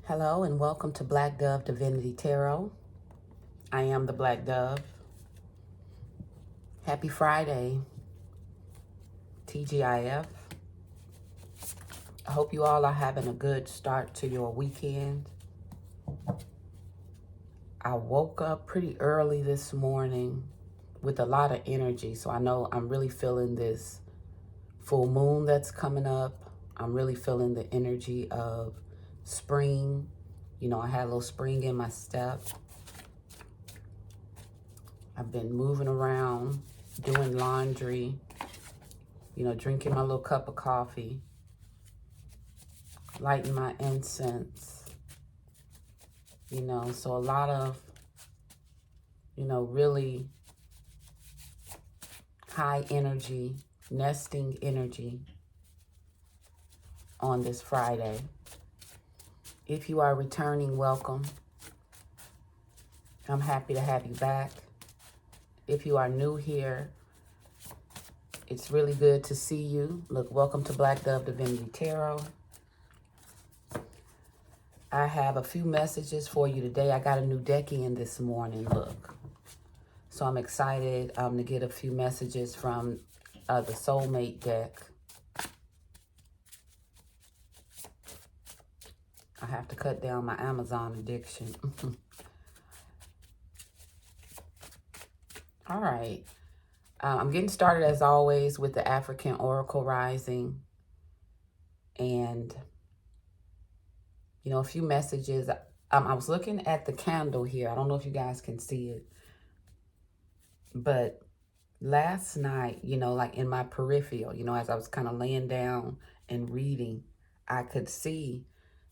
Hello and welcome to Black Dove Divinity Tarot. I am the Black Dove. Happy Friday, TGIF. I hope you all are having a good start to your weekend. I woke up pretty early this morning with a lot of energy, so I know I'm really feeling this full moon that's coming up. I'm really feeling the energy of spring. I had a little spring in my step. I've been moving around, doing laundry, drinking my little cup of coffee, lighting my incense, so a lot of, really high energy, nesting energy on this Friday. If you are returning, welcome. I'm happy to have you back. If you are new here, it's really good to see you. Look, welcome to Black Dove Divinity Tarot. I have a few messages for you today. I got a new deck in this morning, look. So I'm excited to get a few messages from the Soulmate deck. I have to cut down my Amazon addiction. All right. I'm getting started as always with the African Oracle Rising. And, a few messages. I was looking at the candle here. I don't know if you guys can see it. But last night, like in my peripheral, as I was kind of laying down and reading, I could see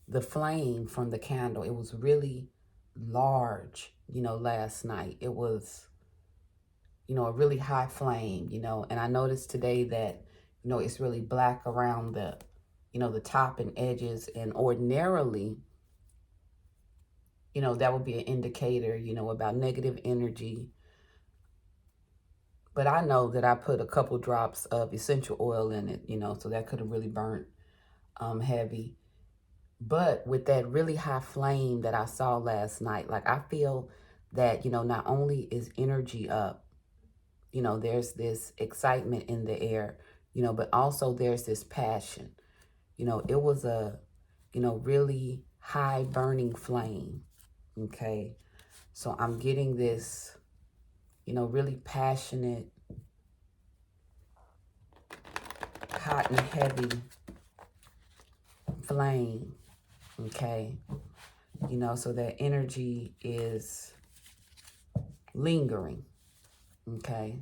the flame from the candle. It was really large, last night. It was, a really high flame, and I noticed today that, it's really black around the, the top and edges. And ordinarily, that would be an indicator, about negative energy. But I know that I put a couple drops of essential oil in it, so that could have really burnt heavy. But with that really high flame that I saw last night, like I feel that, not only is energy up, there's this excitement in the air, but also there's this passion. It was a, really high burning flame, okay? So I'm getting this, really passionate, hot and heavy flame, okay? So that energy is lingering, okay?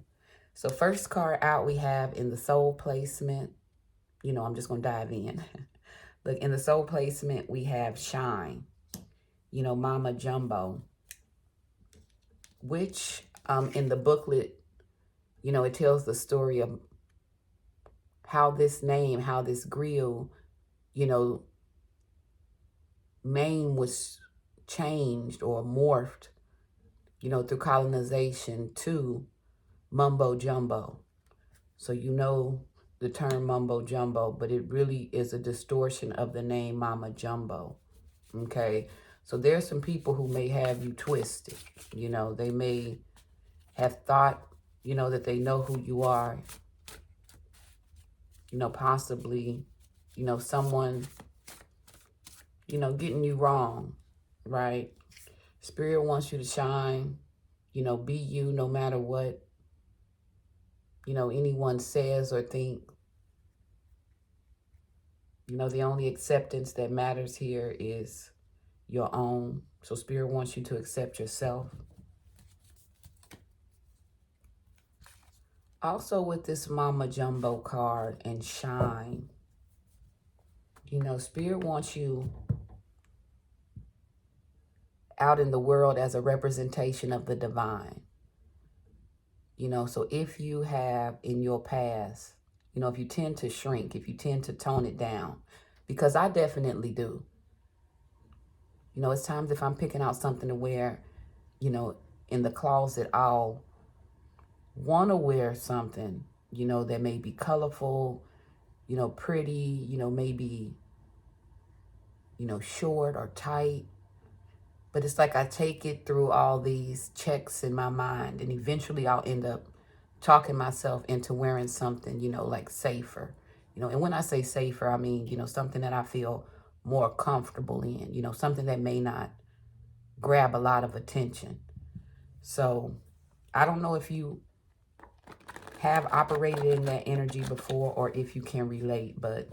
So first card out we have in the soul placement, I'm just going to dive in. Look, in the soul placement, we have Shine, Mama Jumbo, which in the booklet, it tells the story of how this name, how this grill, name was changed or morphed, through colonization to Mumbo Jumbo. So the term Mumbo Jumbo, but it really is a distortion of the name Mama Jumbo, okay? So there's some people who may have you twisted, they may have thought, that they know who you are, possibly, someone, getting you wrong, right? Spirit wants you to shine, be you no matter what, anyone says or think. The only acceptance that matters here is your own. So Spirit wants you to accept yourself. Also with this Mama Jumbo card and Shine, Spirit wants you out in the world as a representation of the divine. So if you have in your past, if you tend to shrink, if you tend to tone it down, because I definitely do. It's times if I'm picking out something to wear, in the closet, I'll want to wear something, that may be colorful, pretty, maybe, short or tight. But it's like I take it through all these checks in my mind, and eventually I'll end up talking myself into wearing something, like safer. And when I say safer, I mean, something that I feel more comfortable in, something that may not grab a lot of attention. So I don't know if you have operated in that energy before or if you can relate, but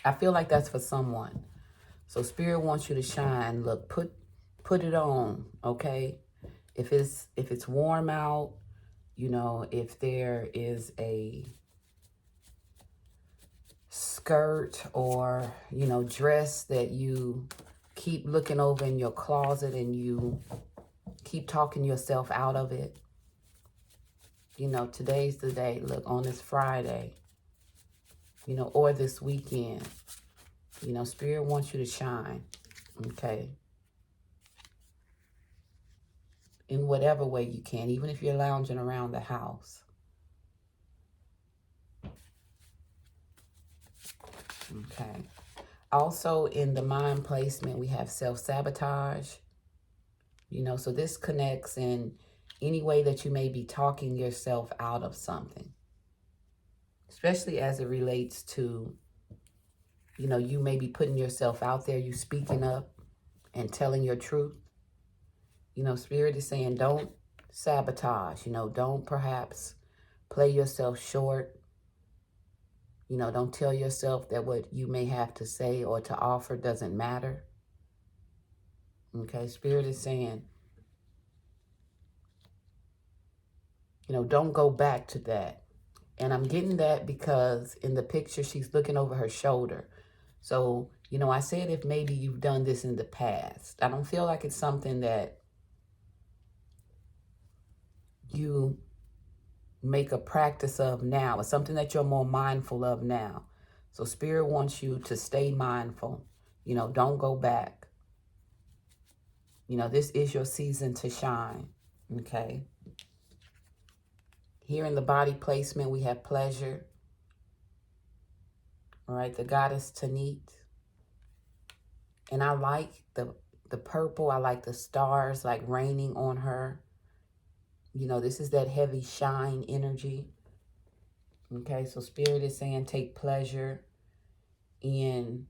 I feel like that's for someone. So Spirit wants you to shine. Look, put it on, okay? If it's warm out, if there is a skirt or, dress that you keep looking over in your closet and you keep talking yourself out of it. Today's the day. Look, on this Friday, or this weekend, Spirit wants you to shine, okay? In whatever way you can, even if you're lounging around the house. Okay. Also in the mind placement, we have self-sabotage. So this connects in any way that you may be talking yourself out of something. Especially as it relates to, you may be putting yourself out there, you speaking up and telling your truth. Spirit is saying don't sabotage, don't perhaps play yourself short. Don't tell yourself that what you may have to say or to offer doesn't matter. Okay, Spirit is saying, don't go back to that. And I'm getting that because in the picture, she's looking over her shoulder. So, I said if maybe you've done this in the past. I don't feel like it's something that you make a practice of now. It's something that you're more mindful of now. So Spirit wants you to stay mindful. Don't go back. This is your season to shine. Okay. Here in the body placement, we have pleasure. All right, the goddess Tanit. And I like the purple. I like the stars like raining on her. This is that heavy shine energy. Okay, so Spirit is saying take pleasure in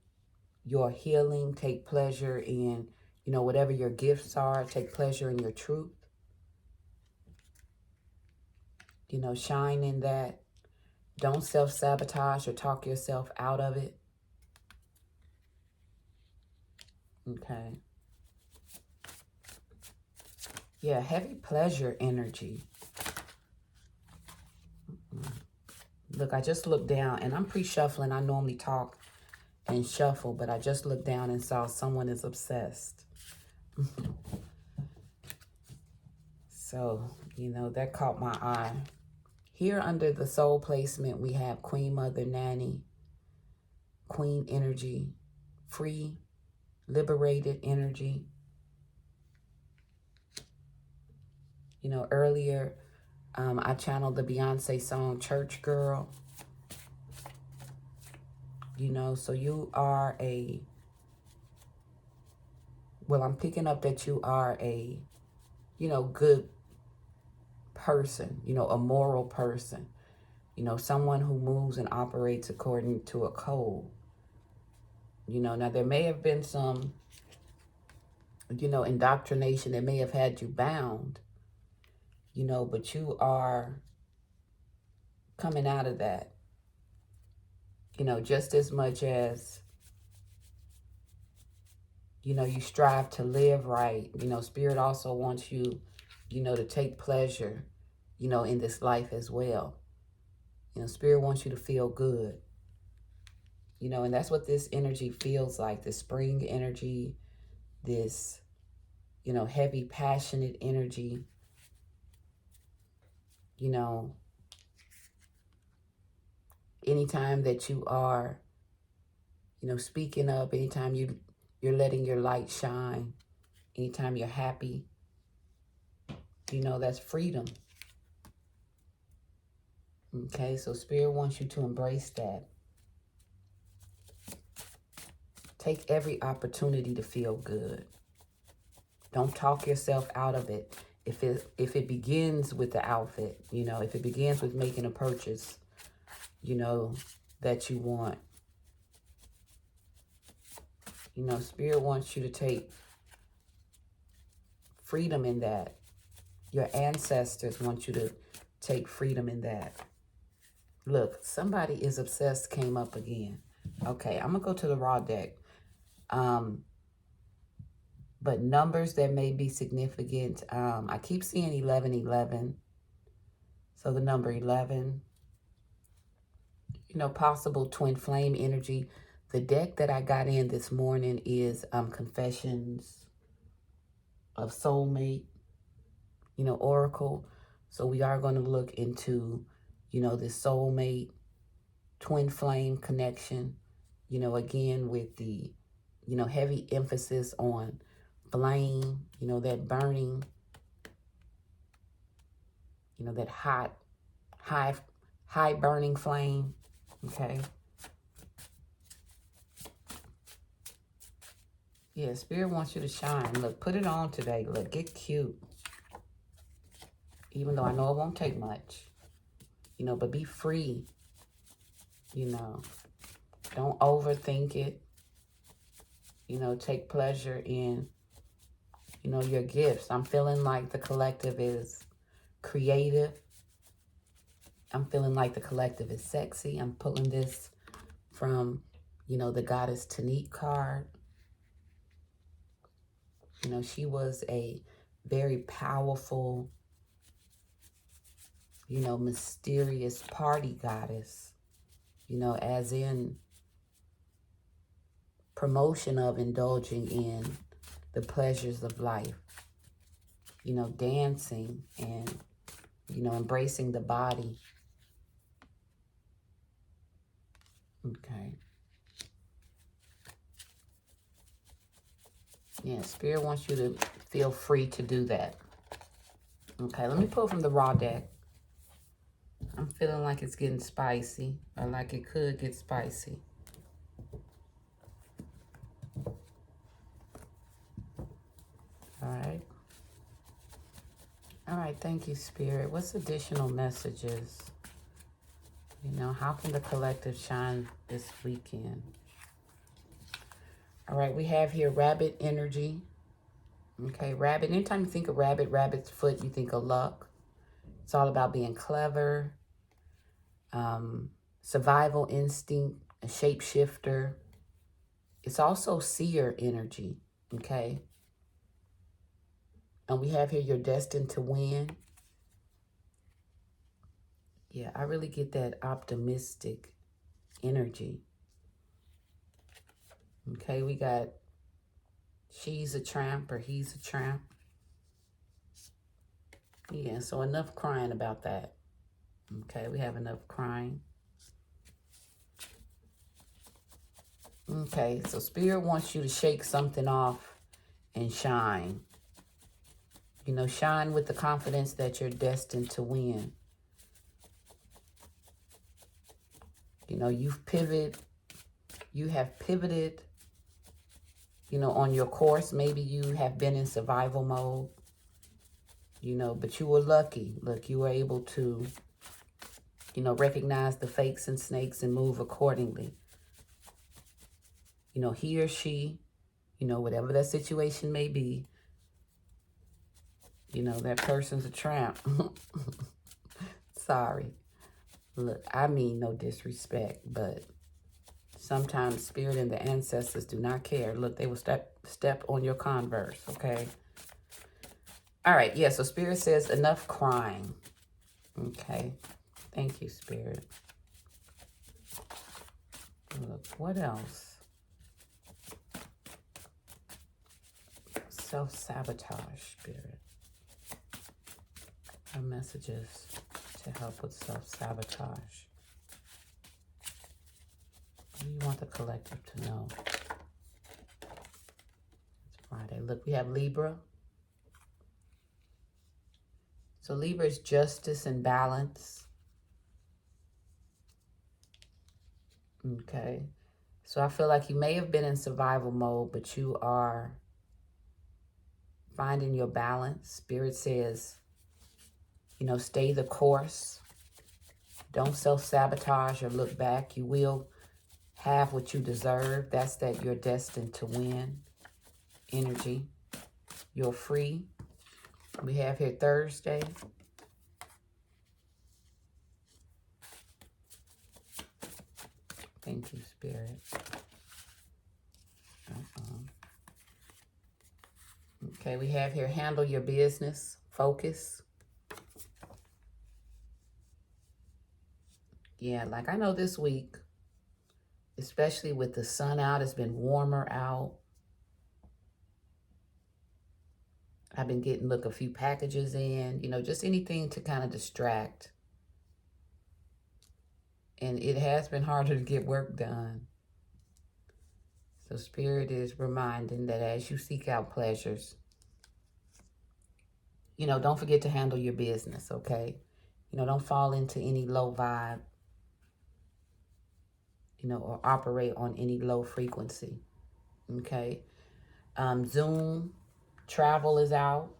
your healing. Take pleasure in, whatever your gifts are. Take pleasure in your truth. Shine in that. Don't self-sabotage or talk yourself out of it. Okay. Yeah, heavy pleasure energy. Look, I just looked down and I'm pre-shuffling. I normally talk and shuffle, but I just looked down and saw someone is obsessed. So, that caught my eye. Here under the soul placement, we have Queen Mother Nanny, Queen energy, free, liberated energy. Earlier, I channeled the Beyonce song, Church Girl. So you are I'm picking up that you are a, good person, a moral person, someone who moves and operates according to a code. Now there may have been some, indoctrination that may have had you bound, but you are coming out of that, just as much as, you strive to live right. Spirit also wants you, to take pleasure, in this life as well. Spirit wants you to feel good. And that's what this energy feels like, the spring energy, this, heavy, passionate energy. Anytime that you are, speaking up, anytime you're letting your light shine, anytime you're happy, that's freedom. Okay, so Spirit wants you to embrace that. Take every opportunity to feel good. Don't talk yourself out of it. If it begins with the outfit, you know, if it begins with making a purchase, you know, that you want. You know, Spirit wants you to take freedom in that. Your ancestors want you to take freedom in that. Look, somebody is obsessed came up again. Okay, I'm going to go to the raw deck. But numbers that may be significant, I keep seeing 1111. So the number 11, you know, possible twin flame energy. The deck that I got in this morning is Confessions of Soulmate, you know, Oracle. So we are going to look into, you know, this soulmate twin flame connection, you know, again with the, you know, heavy emphasis on flame, you know, that burning, you know, that high burning flame, okay? Yeah, Spirit wants you to shine. Look, put it on today. Look, get cute. Even though I know it won't take much, you know, but be free, you know. Don't overthink it. You know, take pleasure in, you know, your gifts. I'm feeling like the collective is creative. I'm feeling like the collective is sexy. I'm pulling this from, you know, the Goddess Tanit card. You know, she was a very powerful, you know, mysterious party goddess, you know, as in promotion of indulging in the pleasures of life, you know, dancing and, you know, embracing the body. Okay. Yeah, Spirit wants you to feel free to do that. Okay, let me pull from the raw deck. I'm feeling like it's getting spicy, or like it could get spicy. All right. All right, thank you, Spirit. What's additional messages? You know, how can the collective shine this weekend? All right, we have here rabbit energy. Okay, rabbit. Anytime you think of rabbit, rabbit's foot, you think of luck. It's all about being clever, survival instinct, a shapeshifter. It's also seer energy, okay? And we have here, you're destined to win. Yeah, I really get that optimistic energy. Okay, we got she's a tramp or he's a tramp. Yeah, so enough crying about that. Okay, we have enough crying. Okay, so Spirit wants you to shake something off and shine. You know, shine with the confidence that you're destined to win. You know, you have pivoted, you know, on your course. Maybe you have been in survival mode, you know, but you were lucky. Look, you were able to, you know, recognize the fakes and snakes and move accordingly. You know, he or she, you know, whatever that situation may be, you know, that person's a tramp. Sorry. Look, I mean no disrespect, but sometimes Spirit and the ancestors do not care. Look, they will step on your Converse, okay? All right, yeah, so Spirit says enough crying. Okay, thank you, Spirit. Look, what else? Self-sabotage, Spirit. Our messages to help with self-sabotage. What do you want the collective to know? It's Friday. Look, we have Libra. So Libra is justice and balance. Okay. So I feel like you may have been in survival mode, but you are finding your balance. Spirit says, stay the course. Don't self-sabotage or look back. You will have what you deserve. That's that you're destined to win energy. You're free. We have here Thursday. Thank you, Spirit. Okay, we have here handle your business. Focus. Yeah, like I know this week, especially with the sun out, it's been warmer out. I've been getting, a few packages in, just anything to kind of distract. And it has been harder to get work done. So Spirit is reminding that as you seek out pleasures, don't forget to handle your business, okay? Don't fall into any low vibe, or operate on any low frequency, okay? Zoom, travel is out.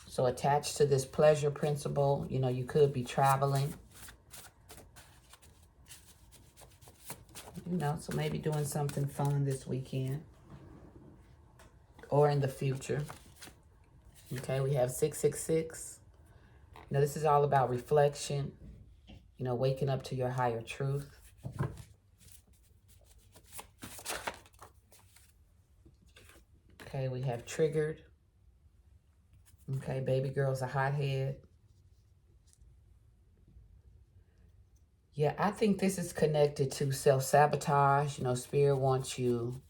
So attached to this pleasure principle, you could be traveling. So maybe doing something fun this weekend or in the future. Okay, we have 666. This is all about reflection, waking up to your higher truth. Okay, we have triggered. Okay, baby girl's a hothead. Yeah, I think this is connected to self-sabotage. Spirit wants you,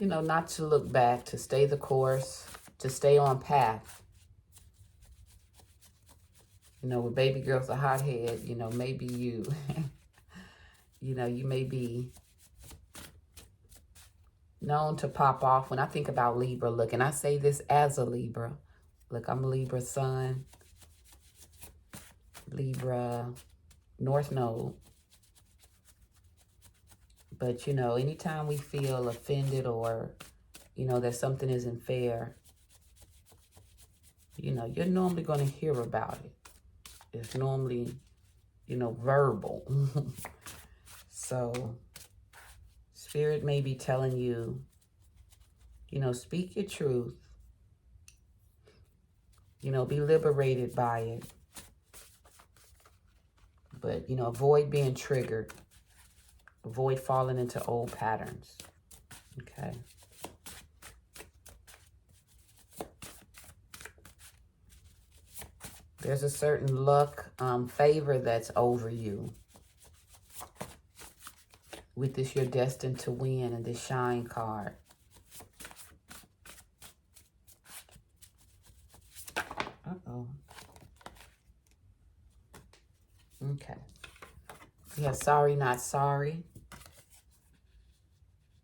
not to look back, to stay the course, to stay on path. With baby girl's a hothead, maybe you, you may be known to pop off. When I think about Libra, look, and I say this as a Libra. Look, I'm a Libra sun, Libra North Node. But, anytime we feel offended or, that something isn't fair, you're normally going to hear about it. It's normally, verbal. So, Spirit may be telling you, speak your truth. Be liberated by it. But, avoid being triggered. Avoid falling into old patterns. Okay. There's a certain luck, favor that's over you. With this, you're destined to win, and this shine card. Uh-oh. Okay. We have sorry, not sorry.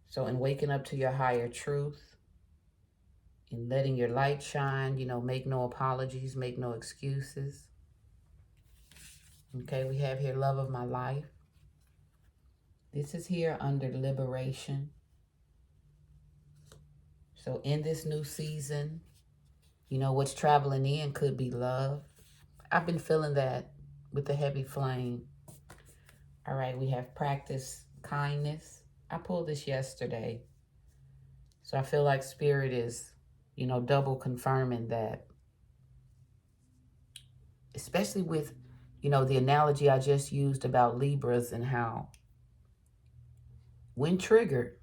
So in waking up to your higher truth, in letting your light shine, make no apologies, make no excuses. Okay, we have here love of my life. This is here under liberation. So in this new season, what's traveling in could be love. I've been feeling that with the heavy flame. All right, we have practice kindness. I pulled this yesterday. So I feel like Spirit is, double confirming that. Especially with, the analogy I just used about Libras and how when triggered,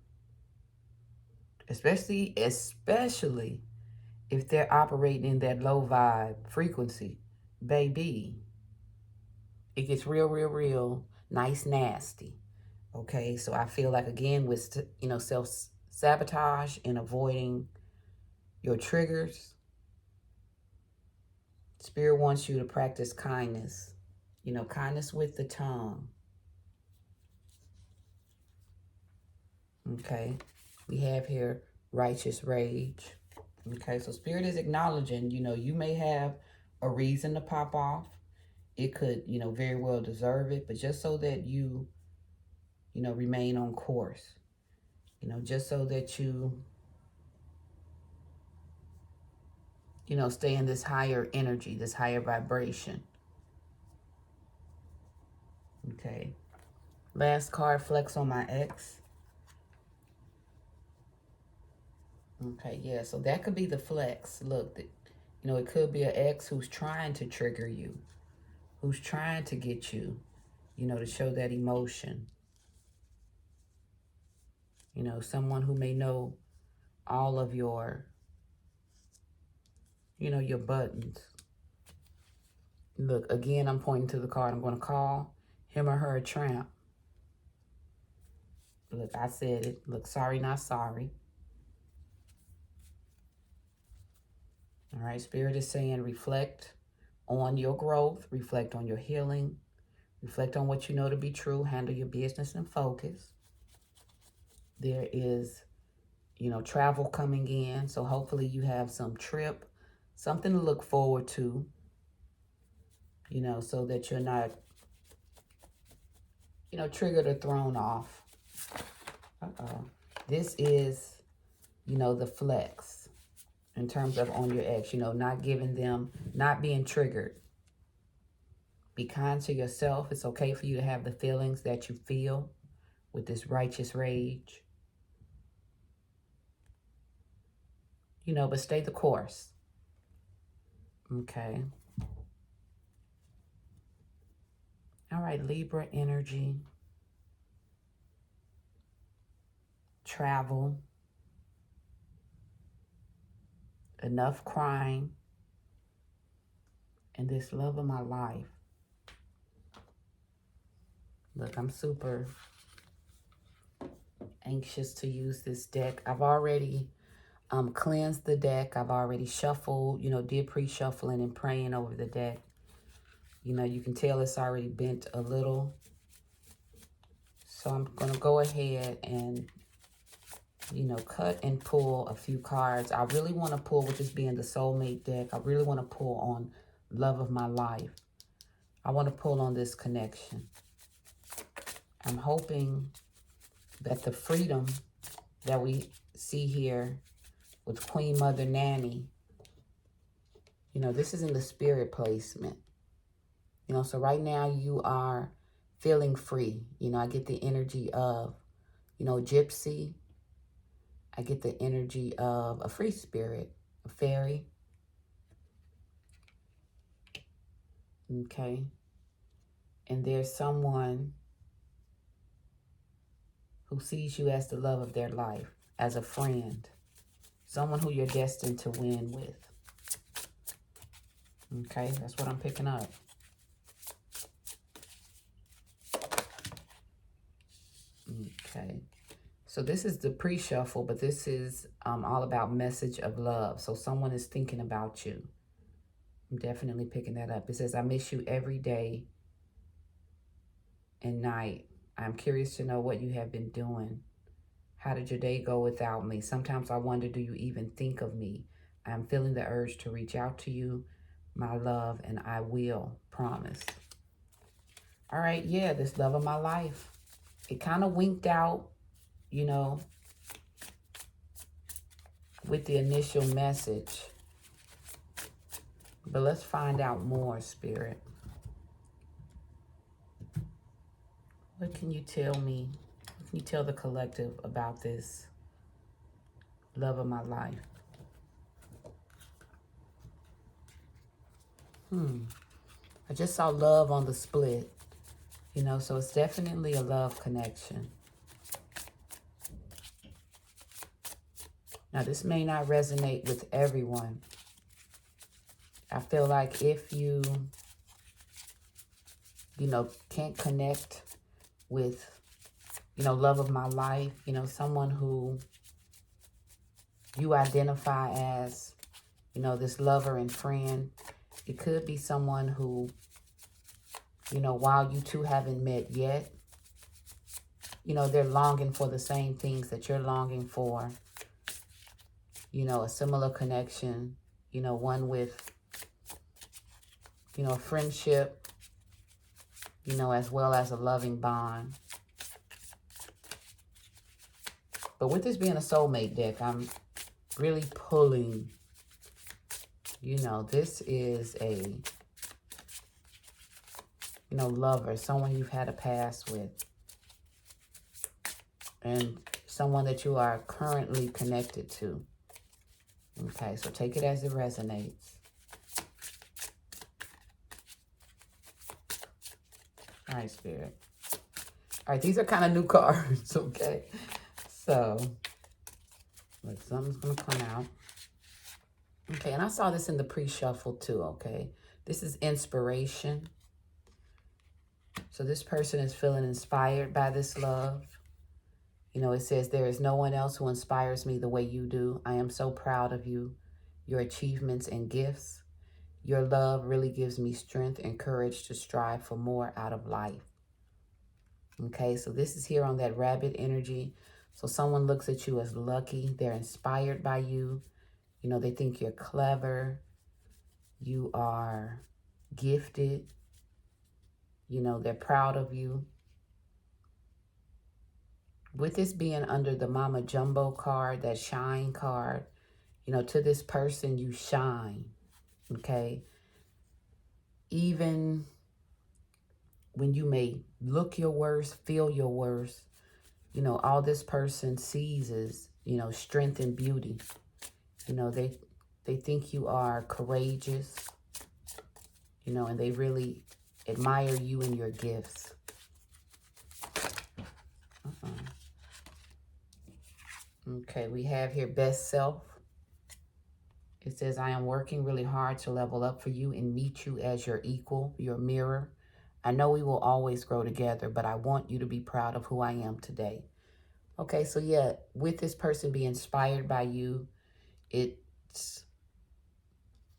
especially if they're operating in that low vibe frequency, baby, it gets real, real, real nice, nasty. Okay, so I feel like, again, with, self-sabotage and avoiding your triggers, Spirit wants you to practice kindness. Kindness with the tongue. Okay, we have here righteous rage. Okay, so Spirit is acknowledging, you may have a reason to pop off. it could, you know, very well deserve it, but just so that you know, remain on course, you know, just so that you know, stay in this higher energy, this higher vibration. Okay. Last card, flex on my ex. Okay, yeah, so that could be the flex. Look, you know, it could be an ex who's trying to trigger you, who's trying to get you, you know, to show that emotion. You know, someone who may know all of your, you know, your buttons. Look, again, I'm pointing to the card. I'm going to call him or her a tramp. Look, I said it. Look, sorry, not sorry. All right, Spirit is saying reflect on your growth, reflect on your healing, reflect on what you know to be true, handle your business and focus. There is, you know, travel coming in, so hopefully you have some trip, something to look forward to, you know, so that you're not, you know, triggered or thrown off. This is, you know, the flex in terms of on your ex, you know, not giving them, not being triggered. Be kind to yourself. It's okay for you to have the feelings that you feel with this righteous rage. You know, but stay the course. Okay. All right, Libra energy. Travel. Enough crying. And this love of my life. Look, I'm super anxious to use this deck. I've already cleansed the deck. I've already shuffled, you know, did pre-shuffling and praying over the deck. You know, you can tell it's already bent a little. So I'm going to go ahead and, you know, cut and pull a few cards. I really want to pull, with this being the Soulmate deck, I really want to pull on love of my life. I want to pull on this connection. I'm hoping that the freedom that we see here with Queen Mother Nanny, you know, this is in the spirit placement. You know, so right now you are feeling free. You know, I get the energy of, you know, gypsy. I get the energy of a free spirit, a fairy. Okay. And there's someone who sees you as the love of their life, as a friend, someone who you're destined to win with. Okay, that's what I'm picking up. Okay, so this is the pre-shuffle, but this is all about message of love. So someone is thinking about you. I'm definitely picking that up. It says, I miss you every day and night. I'm curious to know what you have been doing. How did your day go without me? Sometimes I wonder, do you even think of me? I'm feeling the urge to reach out to you, my love, and I will, promise. All right, yeah, this love of my life. It kind of winked out, you know, with the initial message. But let's find out more, Spirit. What can you tell me? What can you tell the collective about this love of my life? I just saw love on the split, you know, so it's definitely a love connection. Now, this may not resonate with everyone. I feel like if you know, can't connect with, you know, love of my life, you know, someone who you identify as, you know, this lover and friend, it could be someone who, you know, while you two haven't met yet, you know, they're longing for the same things that you're longing for. You know, a similar connection, you know, one with, you know, friendship, you know, as well as a loving bond. But with this being a soulmate deck, I'm really pulling, you know, this is a, you know, lover, someone you've had a past with, and someone that you are currently connected to. Okay, so take it as it resonates. All right, Spirit. All right, these are kind of new cards, okay? So, look, something's going to come out. Okay, and I saw this in the pre-shuffle too, okay? This is inspiration. So this person is feeling inspired by this love. You know, it says, there is no one else who inspires me the way you do. I am so proud of you, your achievements and gifts. Your love really gives me strength and courage to strive for more out of life. Okay, so this is here on that rabbit energy. So someone looks at you as lucky. They're inspired by you. You know, they think you're clever. You are gifted. You know, they're proud of you. With this being under the Mama Jumbo card, that shine card, you know, to this person, you shine, okay? Even when you may look your worst, feel your worst, you know, all this person sees is, you know, strength and beauty. You know, they think you are courageous, you know, and they really admire you and your gifts. Okay, we have here best self. It says, I am working really hard to level up for you and meet you as your equal, your mirror. I know we will always grow together, but I want you to be proud of who I am today. Okay, so yeah, with this person being inspired by you, it's,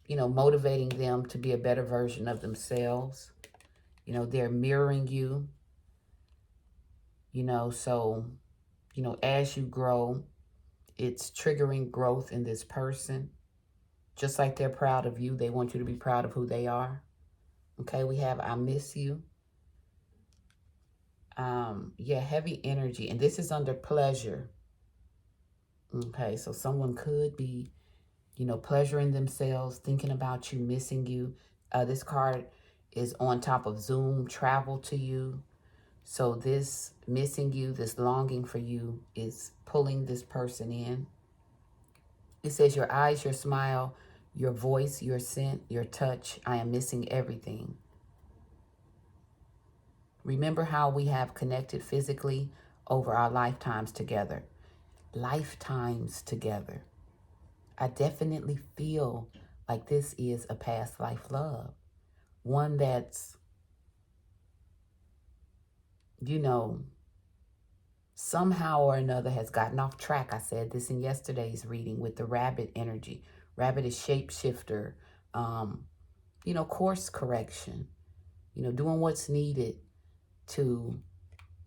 you know, motivating them to be a better version of themselves. You know, they're mirroring you, you know, so, you know, as you grow, it's triggering growth in this person. Just like they're proud of you, they want you to be proud of who they are. Okay, we have I miss you. Yeah, heavy energy. And this is under pleasure. Okay, so someone could be, you know, pleasuring themselves, thinking about you, missing you. This card is on top of Zoom, travel to you. So this missing you, this longing for you is pulling this person in. It says your eyes, your smile, your voice, your scent, your touch. I am missing everything. Remember how we have connected physically over our lifetimes together. Lifetimes together. I definitely feel like this is a past life love. One that's, you know, somehow or another has gotten off track. I said this in yesterday's reading with the rabbit energy. Rabbit is shapeshifter, you know, course correction, you know, doing what's needed to,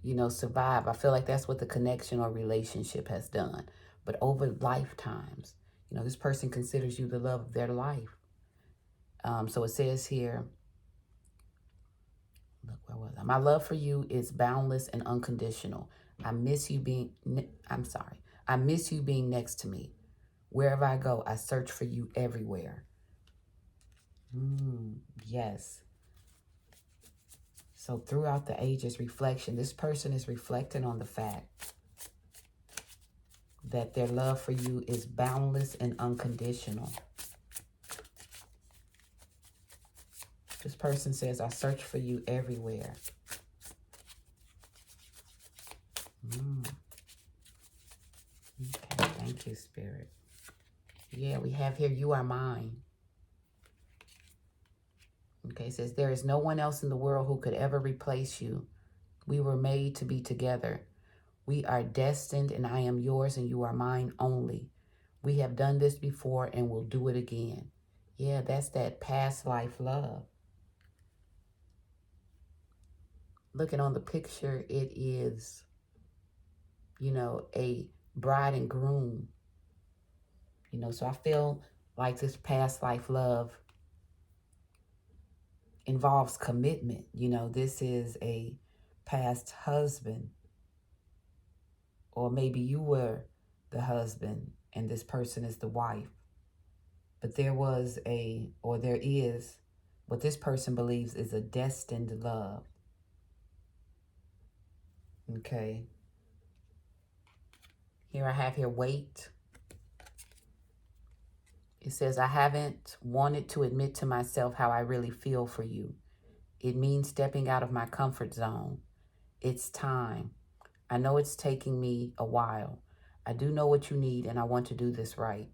you know, survive. I feel like that's what the connection or relationship has done. But over lifetimes, you know, this person considers you the love of their life. So it says here, look, where was I? My love for you is boundless and unconditional. I miss you being, I miss you being next to me. Wherever I go, I search for you everywhere. Yes. So throughout the ages, reflection, this person is reflecting on the fact that their love for you is boundless and unconditional. This person says, I search for you everywhere. Okay, thank you, Spirit. Yeah, we have here, you are mine. Okay, it says, there is no one else in the world who could ever replace you. We were made to be together. We are destined, and I am yours, and you are mine only. We have done this before, and we'll do it again. Yeah, that's that past life love. Looking on the picture, it is, you know, a bride and groom. You know, so I feel like this past life love involves commitment. You know, this is a past husband, or maybe you were the husband and this person is the wife. But there is what this person believes is a destined love. Okay. Here I have wait. It says, I haven't wanted to admit to myself how I really feel for you. It means stepping out of my comfort zone. It's time. I know it's taking me a while. I do know what you need, and I want to do this right.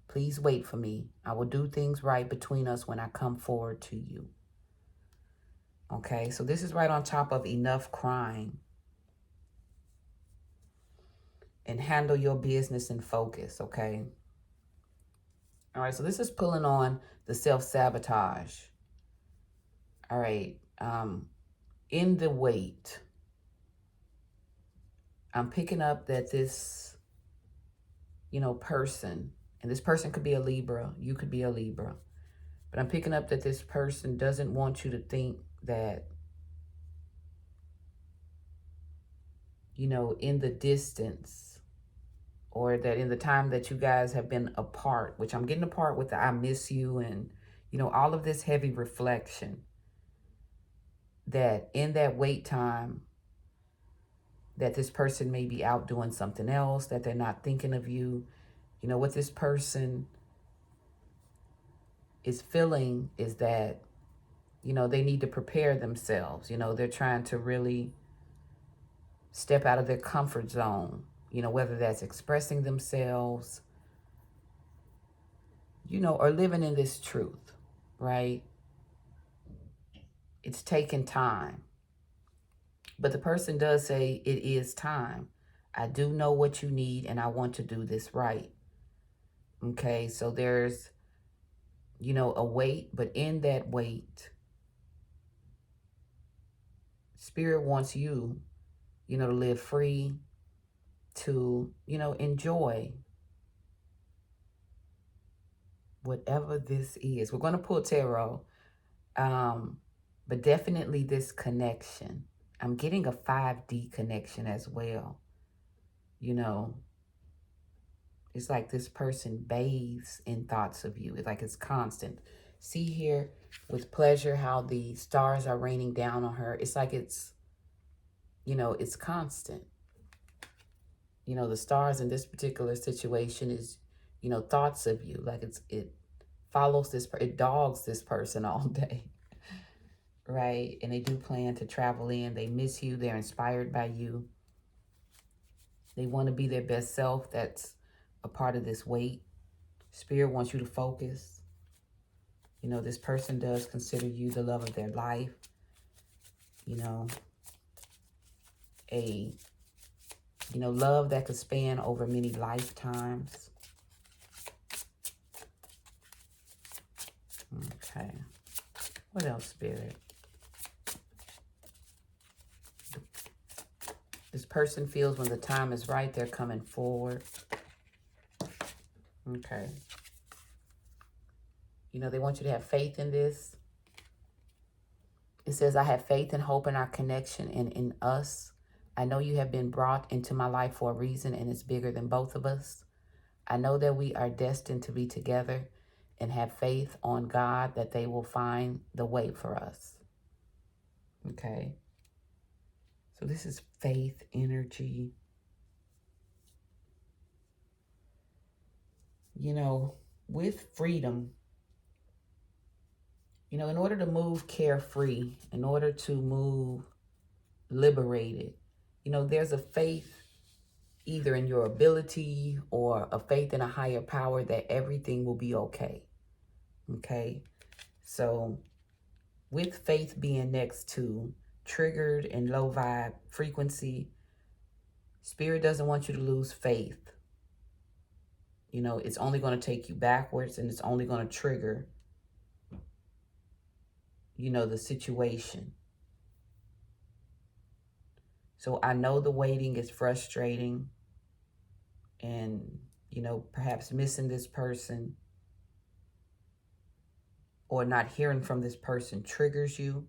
Please wait for me. I will do things right between us when I come forward to you. Okay, so this is right on top of enough crying. And handle your business and focus, okay? All right, so this is pulling on the self-sabotage. All right, in the wait, I'm picking up that this, person, and this person could be a Libra, you could be a Libra, but I'm picking up that this person doesn't want you to think that, in the distance, or that in the time that you guys have been apart, which I'm getting apart with the I miss you and, all of this heavy reflection, that in that wait time, that this person may be out doing something else, that they're not thinking of you. What this person is feeling is that, they need to prepare themselves. They're trying to really step out of their comfort zone, whether that's expressing themselves, or living in this truth, right? It's taking time. But the person does say it is time. I do know what you need and I want to do this right. Okay, so there's, a wait, but in that wait, Spirit wants you, to live free, to, enjoy whatever this is. We're going to pull tarot, but definitely this connection. I'm getting a 5D connection as well. It's like this person bathes in thoughts of you. It's like it's constant. See here with pleasure how the stars are raining down on her. It's like it's constant. The stars in this particular situation is, thoughts of you. Like it follows it dogs this person all day. Right? And they do plan to travel in. They miss you. They're inspired by you. They want to be their best self. That's a part of this wait. Spirit wants you to focus. This person does consider you the love of their life. A, love that could span over many lifetimes. Okay. What else, Spirit? This person feels when the time is right, they're coming forward. Okay. They want you to have faith in this. It says, I have faith and hope in our connection and in us. I know you have been brought into my life for a reason, and it's bigger than both of us. I know that we are destined to be together, and have faith on God that they will find the way for us. Okay. So this is faith energy. With freedom, in order to move carefree, in order to move liberated, there's a faith either in your ability or a faith in a higher power that everything will be okay. Okay. So with faith being next to triggered and low vibe frequency, Spirit doesn't want you to lose faith. It's only going to take you backwards, and it's only going to trigger, the situation. So I know the waiting is frustrating and, perhaps missing this person. or not hearing from this person triggers you,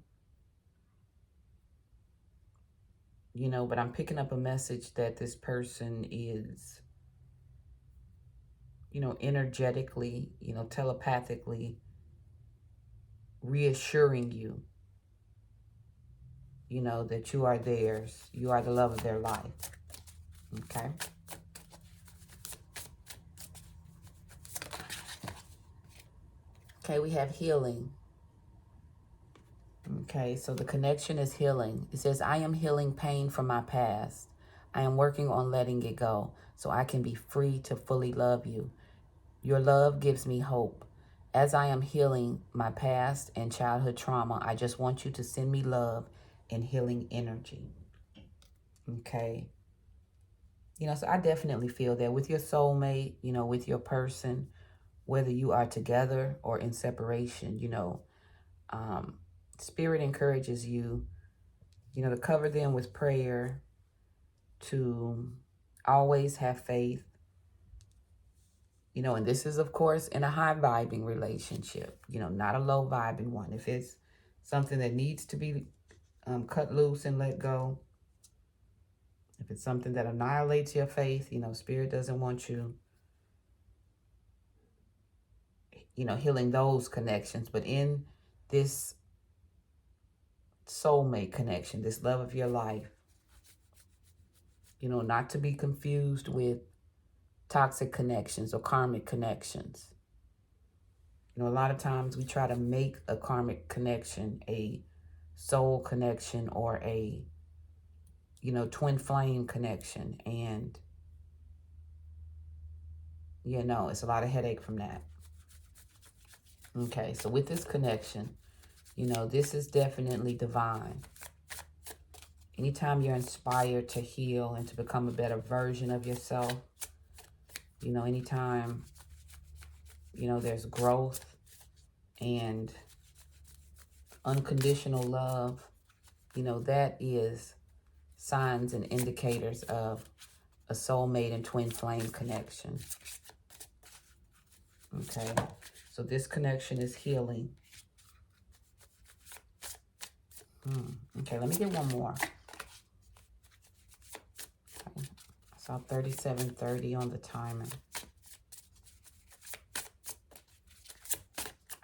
you know, but I'm picking up a message that this person is, you know, energetically, you know, telepathically reassuring you, you know, that you are theirs. You are the love of their life. Okay. Okay, we have healing. Okay, so the connection is healing. It says, I am healing pain from my past. I am working on letting it go so I can be free to fully love you. Your love gives me hope. As I am healing my past and childhood trauma, I just want you to send me love and healing energy. Okay. You know, so I definitely feel that with your soulmate, you know, with your person, whether you are together or in separation, you know, Spirit encourages you, you know, to cover them with prayer, to always have faith, you know, and this is, of course, in a high vibing relationship, you know, not a low vibing one. If it's something that needs to be cut loose and let go, if it's something that annihilates your faith, you know, Spirit doesn't want you, you know, healing those connections. But in this soulmate connection, this love of your life, you know, not to be confused with toxic connections or karmic connections. You know, a lot of times we try to make a karmic connection a soul connection or a, you know, twin flame connection. And, you know, it's a lot of headache from that. Okay, so with this connection, you know, this is definitely divine. Anytime you're inspired to heal and to become a better version of yourself, you know, anytime, you know, there's growth and unconditional love, you know, that is signs and indicators of a soulmate and twin flame connection. Okay, so this connection is healing. Okay, let me get one more. Okay. I saw 37:30 on the timer.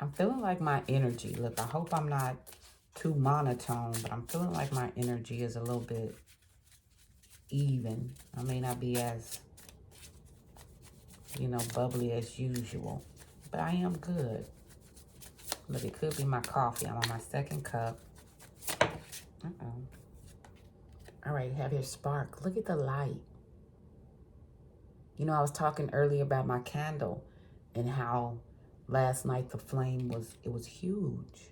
I'm feeling like my energy, look, I hope I'm not too monotone, but I'm feeling like my energy is a little bit even. I may not be as, you know, bubbly as usual, but I am good. Look, it could be my coffee. I'm on my second cup. All right, have your spark. Look at the light. You know, I was talking earlier about my candle and how last night the flame was huge.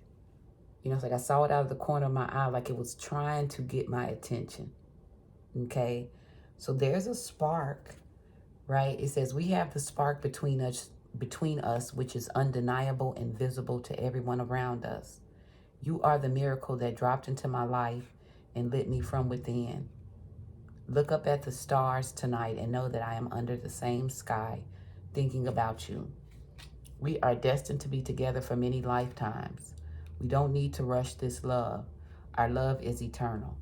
You know, it's like I saw it out of the corner of my eye, like it was trying to get my attention. Okay, so there's a spark, right? It says we have the spark between us, which is undeniable and visible to everyone around us. You are the miracle that dropped into my life and lit me from within. Look up at the stars tonight and know that I am under the same sky thinking about you. We are destined to be together for many lifetimes. We don't need to rush this love. Our love is eternal.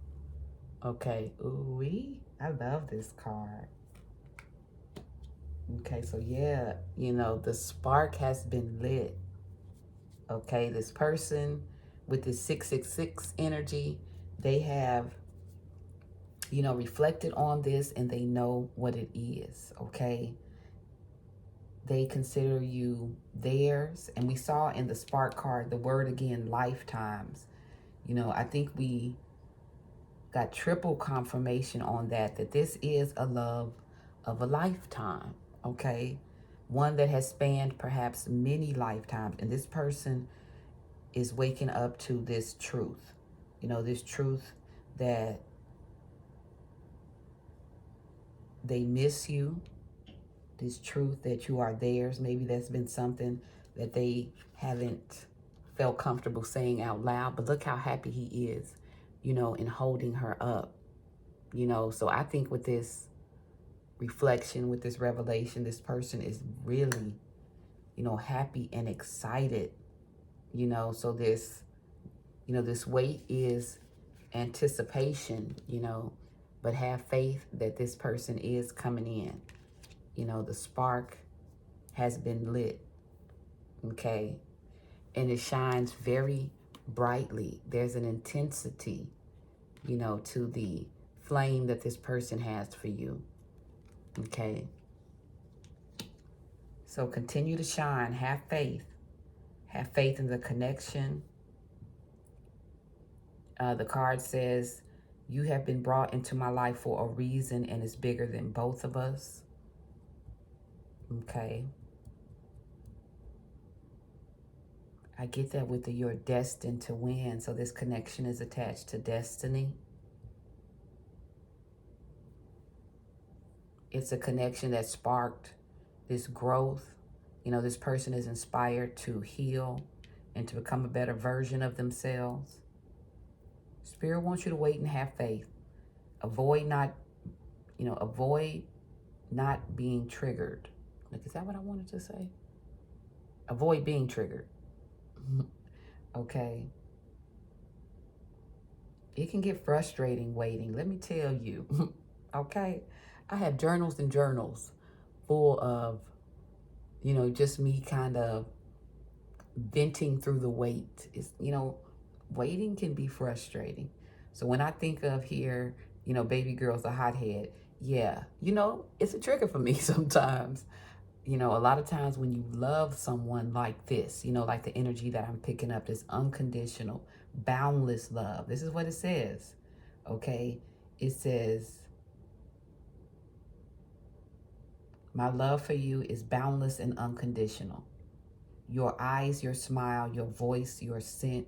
Okay, ooh-wee. I love this card. Okay, so yeah, you know, the spark has been lit. Okay, this person with this 666 energy, they have, you know, reflected on this and they know what it is, okay? They consider you theirs. And we saw in the spark card, the word again, lifetimes. You know, I think we got triple confirmation on that this is a love of a lifetime, okay? One that has spanned perhaps many lifetimes. And this person is waking up to this truth, you know, this truth that they miss you, this truth that you are theirs. Maybe that's been something that they haven't felt comfortable saying out loud, but look how happy he is, you know, in holding her up, you know. So I think with this reflection, with this revelation, this person is really, you know, happy and excited, So this wait is anticipation, but have faith that this person is coming in. The spark has been lit, okay? And it shines very brightly. There's an intensity, to the flame that this person has for you, okay? So continue to shine. Have faith. Have faith in the connection. The card says, you have been brought into my life for a reason, and it's bigger than both of us. Okay. I get that with you're destined to win. So this connection is attached to destiny. It's a connection that sparked this growth. This person is inspired to heal and to become a better version of themselves. Spirit wants you to wait and have faith. Avoid not being triggered. Like, is that what I wanted to say? Avoid being triggered. Okay. It can get frustrating waiting, let me tell you. Okay. I have journals and journals full of, just me kind of venting through the wait. It's, waiting can be frustrating. So when I think of here, baby girl's a hothead. Yeah, it's a trigger for me sometimes. A lot of times when you love someone like this, like the energy that I'm picking up, this unconditional, boundless love. This is what it says, okay? It says, my love for you is boundless and unconditional. Your eyes, your smile, your voice, your scent,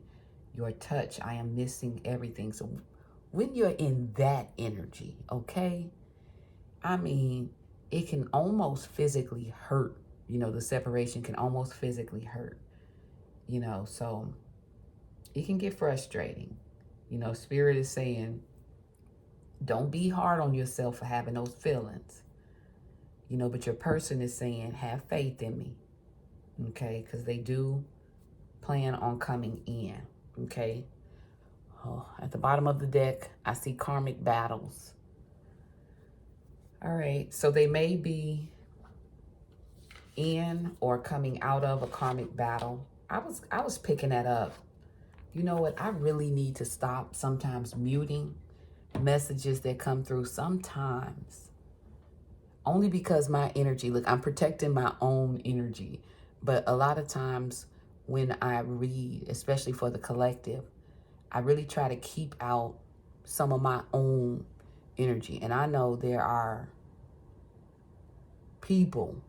your touch, I am missing everything. So when you're in that energy, okay, I mean, it can almost physically hurt. The separation can almost physically hurt, so it can get frustrating. Spirit is saying, don't be hard on yourself for having those feelings, but your person is saying, have faith in me, okay, because they do plan on coming in, okay. Oh, at the bottom of the deck, I see karmic battles. All right, so they may be in or coming out of a karmic battle. I was picking that up. You know what? I really need to stop sometimes muting messages that come through sometimes. Only because my energy, look, I'm protecting my own energy. But a lot of times when I read, especially for the collective, I really try to keep out some of my own energy. And I know there are people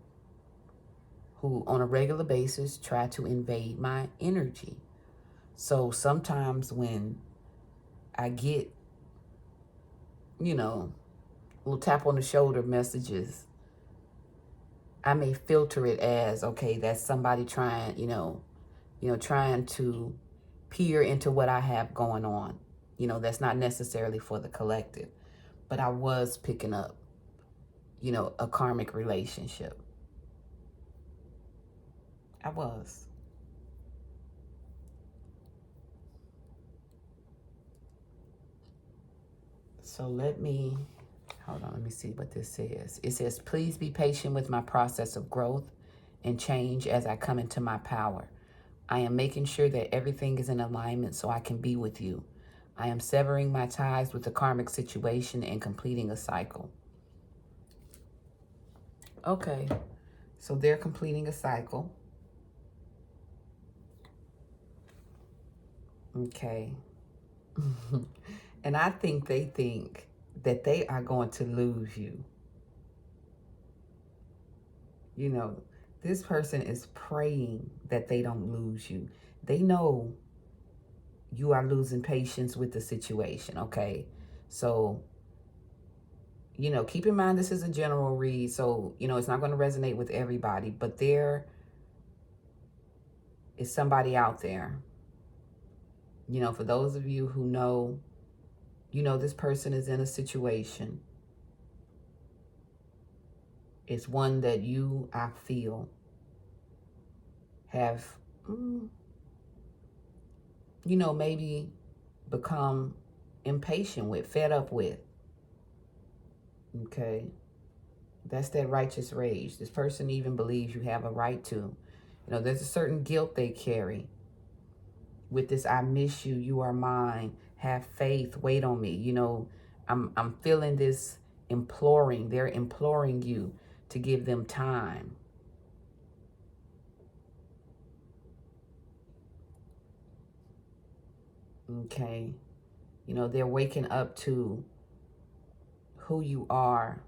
who on a regular basis try to invade my energy. So sometimes when I get, little tap on the shoulder messages, I may filter it as, okay, that's somebody trying, trying to peer into what I have going on. That's not necessarily for the collective, but I was picking up, a karmic relationship. I was. So hold on, let me see what this says. It says, please be patient with my process of growth and change as I come into my power. I am making sure that everything is in alignment so I can be with you. I am severing my ties with the karmic situation and completing a cycle. Okay, so they're completing a cycle. Okay. And I think they think that they are going to lose you. This person is praying that they don't lose you. They know you are losing patience with the situation, okay? So, keep in mind this is a general read, so, it's not going to resonate with everybody, but there is somebody out there. For those of you who know, this person is in a situation. It's one that you, I feel, have maybe become impatient with, fed up with. Okay. That's that righteous rage. This person even believes you have a right to. There's a certain guilt they carry with this I miss you, you are mine, have faith, wait on me. I'm feeling this imploring. They're imploring you to give them time. Okay. They're waking up to who you are.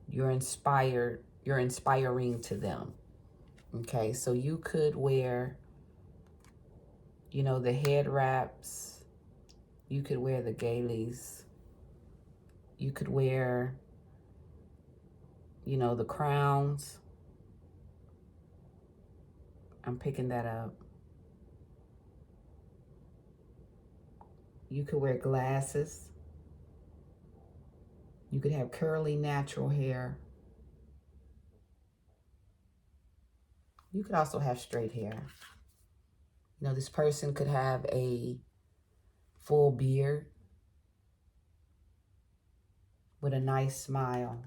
You're inspired. You're inspiring to them. Okay. So you could wear, the head wraps. You could wear the gailies. You could wear, the crowns. I'm picking that up. You could wear glasses. You could have curly natural hair. You could also have straight hair. This person could have a full beard with a nice smile.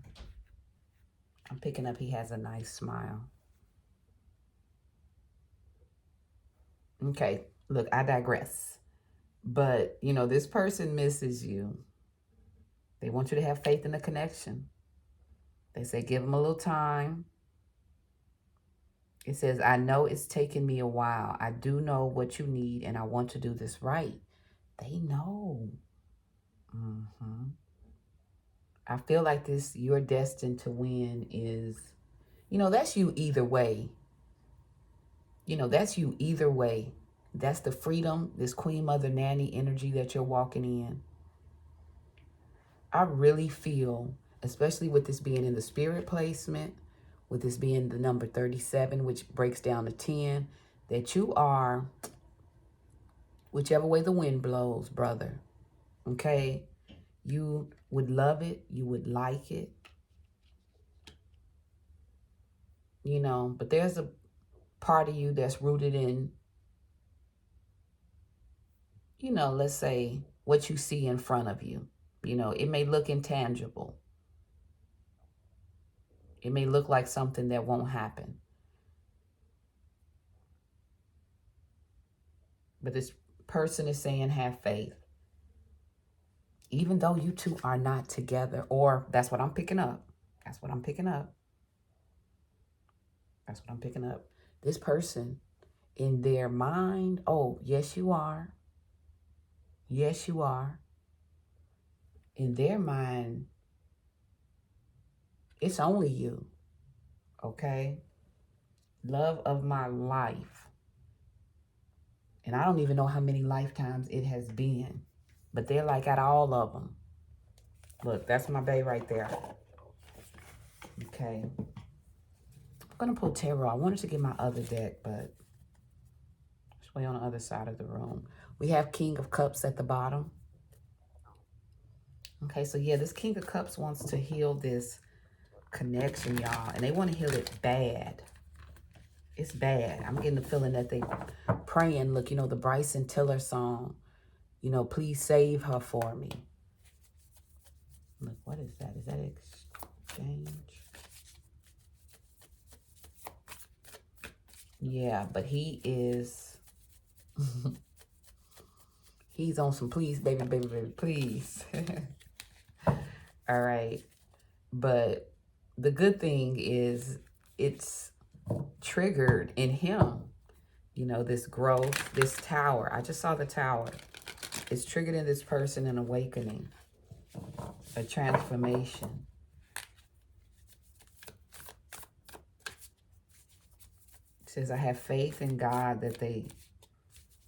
I'm picking up he has a nice smile. Okay, look, I digress. But, this person misses you. They want you to have faith in the connection. They say, give them a little time. It says, I know it's taken me a while. I do know what you need, and I want to do this right. They know. I feel like this, you're destined to win is, that's you either way. That's you either way. That's the freedom, this Queen Mother Nanny energy that you're walking in. I really feel, especially with this being in the spirit placement, with this being the number 37, which breaks down to 10, that you are, whichever way the wind blows, brother, okay? You would love it. You would like it. But there's a part of you that's rooted in, let's say what you see in front of you. It may look intangible. It may look like something that won't happen. But this person is saying, have faith. Even though you two are not together, or that's what I'm picking up. That's what I'm picking up. That's what I'm picking up. This person in their mind, oh, yes, you are. Yes, you are. In their mind, it's only you. Okay? Love of my life. And I don't even know how many lifetimes it has been. But they're like, out of all of them. Look, that's my bae right there. Okay. I'm going to pull tarot. I wanted to get my other deck, but it's way on the other side of the room. We have King of Cups at the bottom. Okay, so yeah, this King of Cups wants to heal this connection, y'all. And they want to heal it bad. It's bad. I'm getting the feeling that they praying. Look, the Bryson Tiller song. Please save her for me. Look, what is that? Is that exchange? Yeah, but he is... he's on some please, baby, baby, baby, please. All right. But the good thing is it's triggered in him. This growth, this tower. I just saw the tower. It's triggered in this person an awakening, a transformation. It says, I have faith in God that they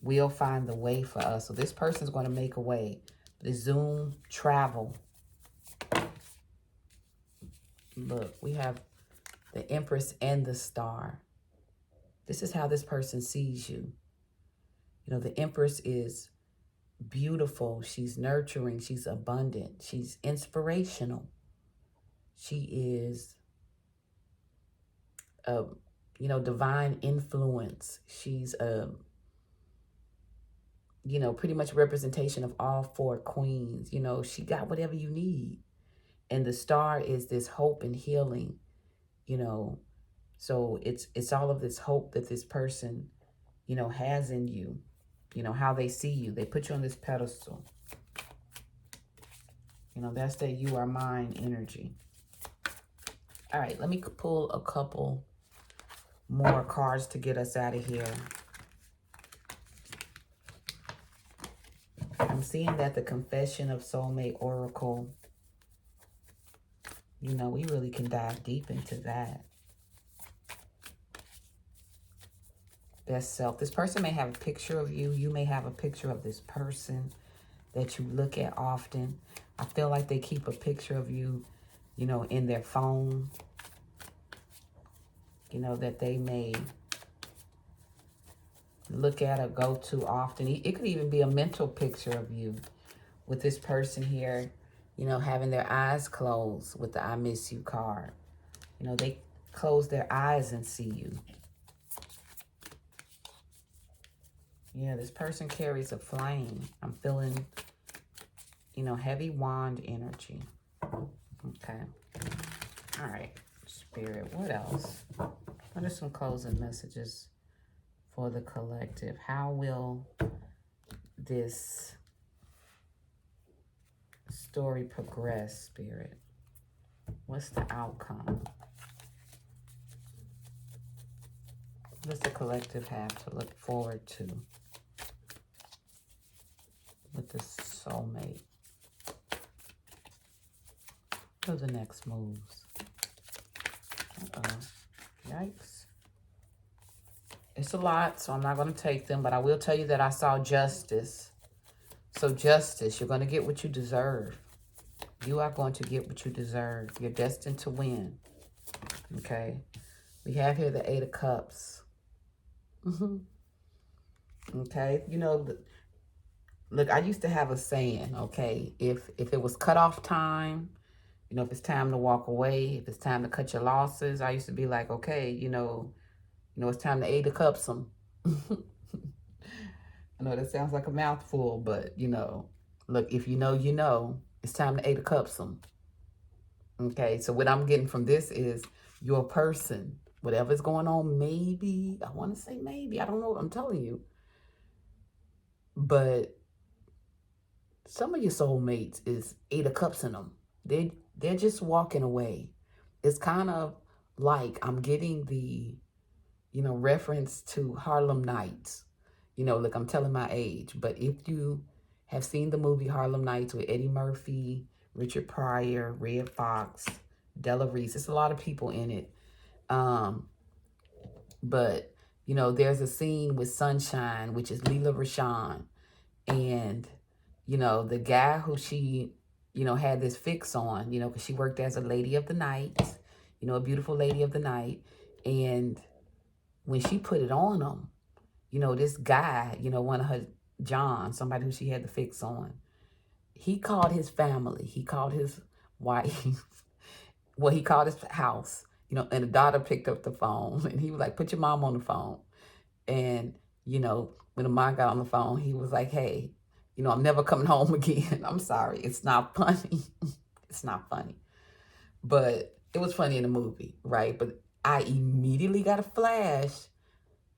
will find the way for us. So this person's going to make a way. The Zoom travel. Look, we have the Empress and the Star. This is how this person sees you. The Empress is beautiful. She's nurturing. She's abundant. She's inspirational. She is, divine influence. She's you know, pretty much representation of all four queens. You know, she got whatever you need. And the star is this hope and healing, you know. So it's all of this hope that this person, you know, has in you. You know, how they see you. They put you on this pedestal. You know, that's that you are mine energy. All right, let me pull a couple more cards to get us out of here. I'm seeing that the Confession of Soulmate Oracle, you know, we really can dive deep into that. Best self. This person may have a picture of you. You may have a picture of this person that you look at often. I feel like they keep a picture of you, you know, in their phone, you know, that they may look at or go to often. It could even be a mental picture of you with this person here, you know, having their eyes closed with the I miss you card. You know, they close their eyes and see you. Yeah, this person carries a flame. I'm feeling, you know, heavy wand energy. Okay. All right. Spirit, what else? What are some closing messages for the collective? How will this story progress, Spirit? What's the outcome? What does the collective have to look forward to with the soulmate? What are the next moves? Yikes. It's a lot, so I'm not going to take them, but I will tell you that I saw justice. So justice, you're going to get what you deserve. You are going to get what you deserve. You're destined to win. Okay. We have here the 8 of Cups. Okay. You know, look, I used to have a saying, okay, if it was cutoff time, you know, if it's time to walk away, if it's time to cut your losses, I used to be like, okay, you know, it's time to 8 of Cups them. I know that sounds like a mouthful, but, you know, look, if you know, you know, it's time to 8 of Cups them. Okay, so what I'm getting from this is your person, whatever's going on, maybe, I want to say maybe, I don't know what I'm telling you. But some of your soulmates is 8 of Cups in them. They're just walking away. It's kind of like I'm getting the, you know, reference to Harlem Nights. You know, look, I'm telling my age, but if you have seen the movie Harlem Nights with Eddie Murphy, Richard Pryor, Red Fox, Della Reese, it's a lot of people in it. But, you know, there's a scene with Sunshine, which is Leela Rashawn. And, you know, the guy who she, you know, had this fix on, you know, because she worked as a lady of the night, you know, a beautiful lady of the night. And when she put it on him, you know, this guy, you know, one of her, John, somebody who she had the fix on, he called his family. He called his wife. Well, he called his house, you know, and the daughter picked up the phone. And he was like, put your mom on the phone. And, you know, when the mom got on the phone, he was like, hey, you know, I'm never coming home again. I'm sorry. It's not funny. It's not funny. But it was funny in the movie, right? But I immediately got a flash,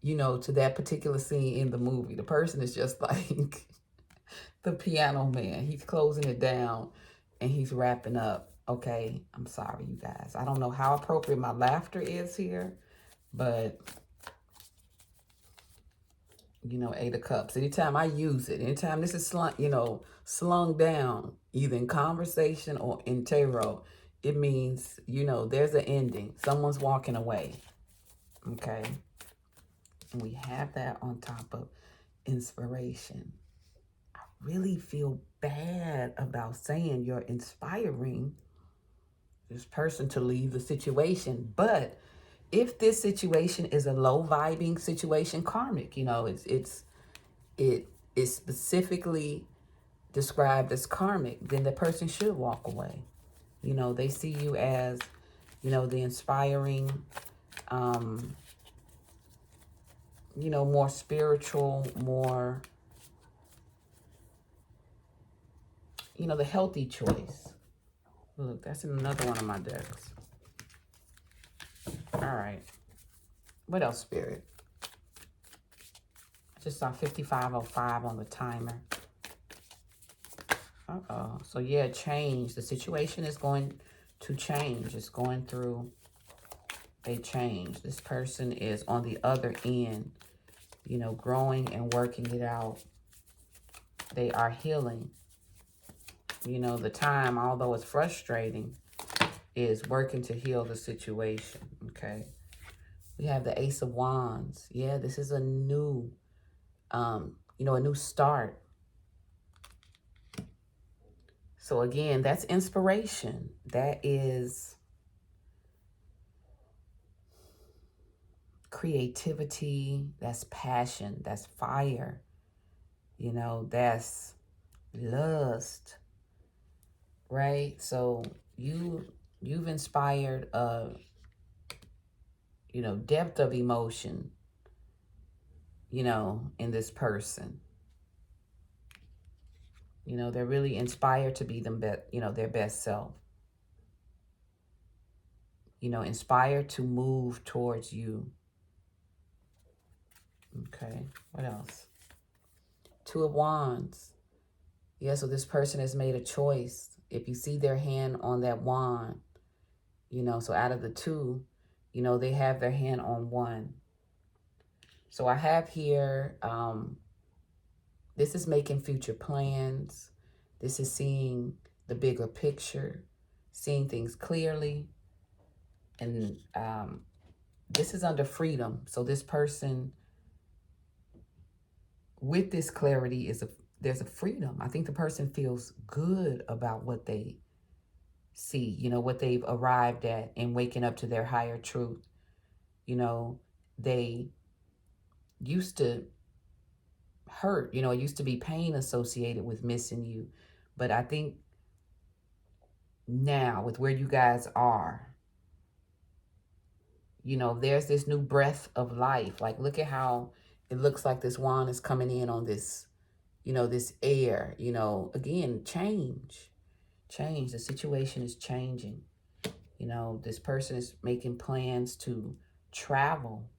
you know, to that particular scene in the movie. The person is just like the piano man. He's closing it down and he's wrapping up. Okay, I'm sorry, you guys. I don't know how appropriate my laughter is here, but, you know, 8 of Cups. Anytime I use it, anytime this is slung down, either in conversation or in tarot, it means, you know, there's an ending. Someone's walking away. Okay. And we have that on top of inspiration. I really feel bad about saying you're inspiring this person to leave the situation. But if this situation is a low vibing situation, karmic, you know, it is specifically described as karmic, then the person should walk away. You know, they see you as, you know, the inspiring, you know, more spiritual, more you know, the healthy choice. Look, that's in another one of my decks. All right. What else, Spirit? I just saw 5505 on the timer. Uh-oh. So, yeah, change. The situation is going to change. It's going through a change. This person is on the other end, you know, growing and working it out. They are healing. You know, the time, although it's frustrating, is working to heal the situation, okay? We have the Ace of Wands. Yeah, this is a new, you know, a new start. So again, that's inspiration. That is creativity. That's passion. That's fire. You know, that's lust, right? So you've inspired you know, depth of emotion, you know, in this person. You know, they're really inspired to be you know, their best self. You know, inspired to move towards you. Okay, what else? Two of Wands. Yeah, so this person has made a choice. If you see their hand on that wand, you know, so out of the two, you know, they have their hand on one. So I have here, this is making future plans. This is seeing the bigger picture, seeing things clearly. And this is under freedom. So this person, with this clarity, there's a freedom. I think the person feels good about what they see, you know, what they've arrived at and waking up to their higher truth. You know, they used to hurt, you know, it used to be pain associated with missing you. But I think now with where you guys are, you know, there's this new breath of life. Like, look at how it looks like this wand is coming in on this, you know, this air, you know, again, change. The situation is changing. You know, this person is making plans to travel,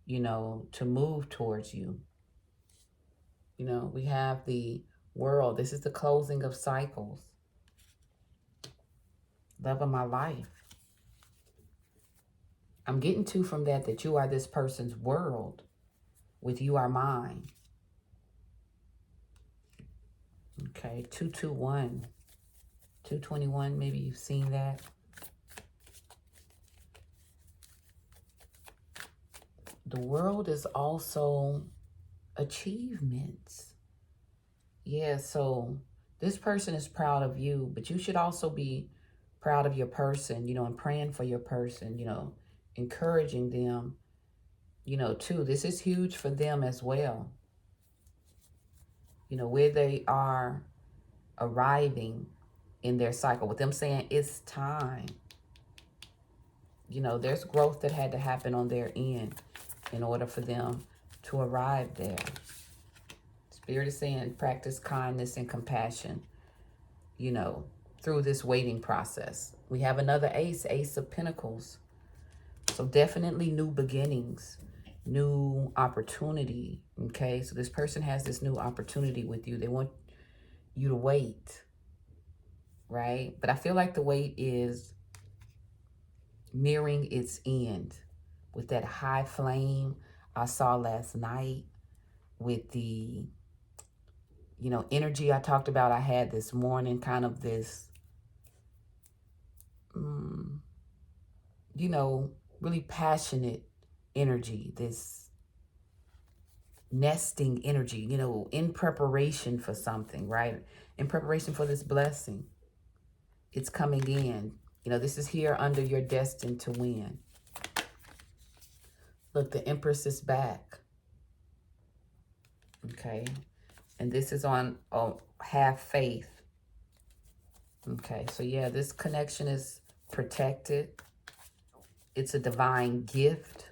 you know, to move towards you. You know, we have the World. This is the closing of cycles. Love of my life. I'm getting to from that you are this person's world, with you are mine. Okay, 221. 221, maybe you've seen that. The World is also achievements. Yeah, so this person is proud of you, but you should also be proud of your person, you know, and praying for your person, you know, encouraging them, you know, too. This is huge for them as well. You know, where they are arriving in their cycle, with them saying it's time. You know, there's growth that had to happen on their end in order for them to arrive there. Spirit is saying practice kindness and compassion, you know, through this waiting process. We have another Ace of Pentacles. So definitely new beginnings, new opportunity, okay? So this person has this new opportunity with you. They want you to wait, right? But I feel like the wait is nearing its end with that high flame I saw last night, with the, you know, energy I talked about I had this morning, kind of this, you know, really passionate energy, this nesting energy, you know, in preparation for something, right? In preparation for this blessing. It's coming in. You know, this is here under your destined to win. Look, the Empress is back. Okay. And this is on have faith. Okay. So yeah, this connection is protected. It's a divine gift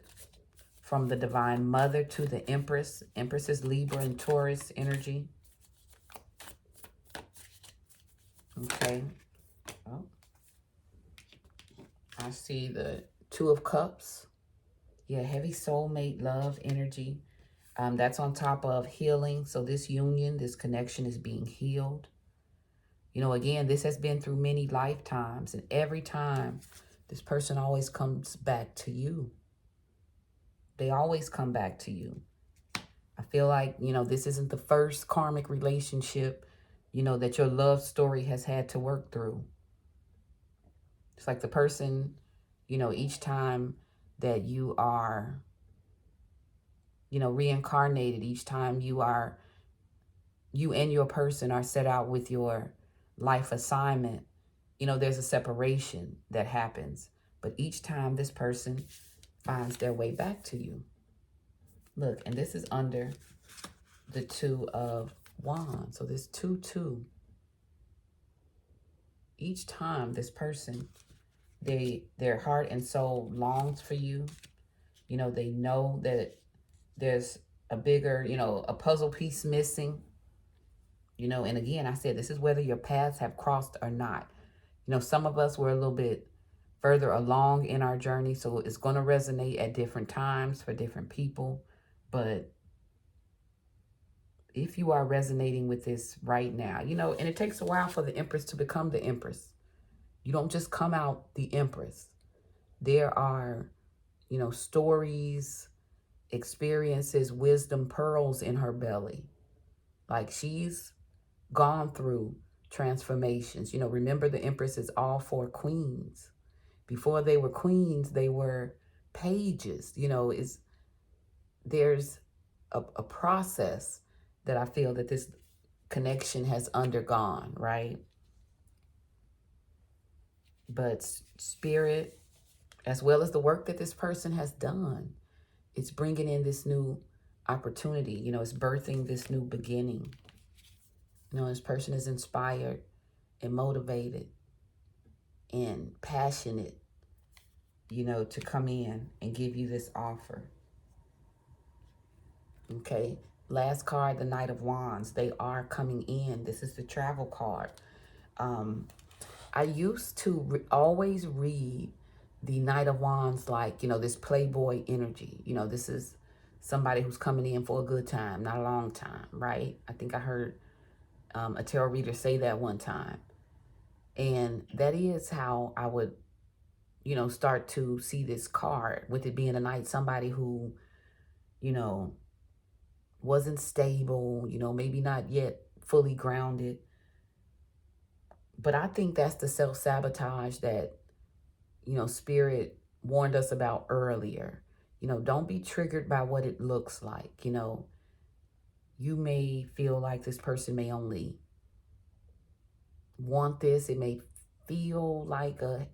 from the Divine Mother to the Empress. Empress is Libra and Taurus energy. Okay. Oh, I see the Two of Cups. Yeah, heavy soulmate love energy. That's on top of healing. So this union, this connection is being healed. You know, again, this has been through many lifetimes. And every time, this person always comes back to you. They always come back to you. I feel like, you know, this isn't the first karmic relationship, you know, that your love story has had to work through. It's like the person, you know, each time that you are, you know, reincarnated, each time you and your person are set out with your life assignment, you know, there's a separation that happens. But each time this person finds their way back to you. Look, and this is under the Two of Wands. So this 2-2. Each time this person, their heart and soul longs for you. You know, they know that there's a bigger, you know, a puzzle piece missing. You know, and again, I said, this is whether your paths have crossed or not. You know, some of us were a little bit further along in our journey, so it's going to resonate at different times for different people. But if you are resonating with this right now, you know, and it takes a while for the Empress to become the Empress. You don't just come out the Empress. There are, you know, stories, experiences, wisdom, pearls in her belly. Like she's gone through transformations. You know, remember the Empress is all four queens. Before they were queens, they were pages. You know, there's a process that I feel that this connection has undergone, right? But spirit, as well as the work that this person has done, it's bringing in this new opportunity. You know, it's birthing this new beginning. You know, this person is inspired and motivated and passionate, you know, to come in and give you this offer. Okay. Last card, the Knight of Wands. They are coming in. This is the travel card. I used to always read the Knight of Wands like, you know, this playboy energy. You know, this is somebody who's coming in for a good time, not a long time, right? I think I heard a tarot reader say that one time. And that is how I would, you know, start to see this card, with it being a knight, somebody who, you know, wasn't stable, you know, maybe not yet fully grounded. But I think that's the self-sabotage that, you know, Spirit warned us about earlier. You know, don't be triggered by what it looks like. You know, you may feel like this person may only want this. It may feel like a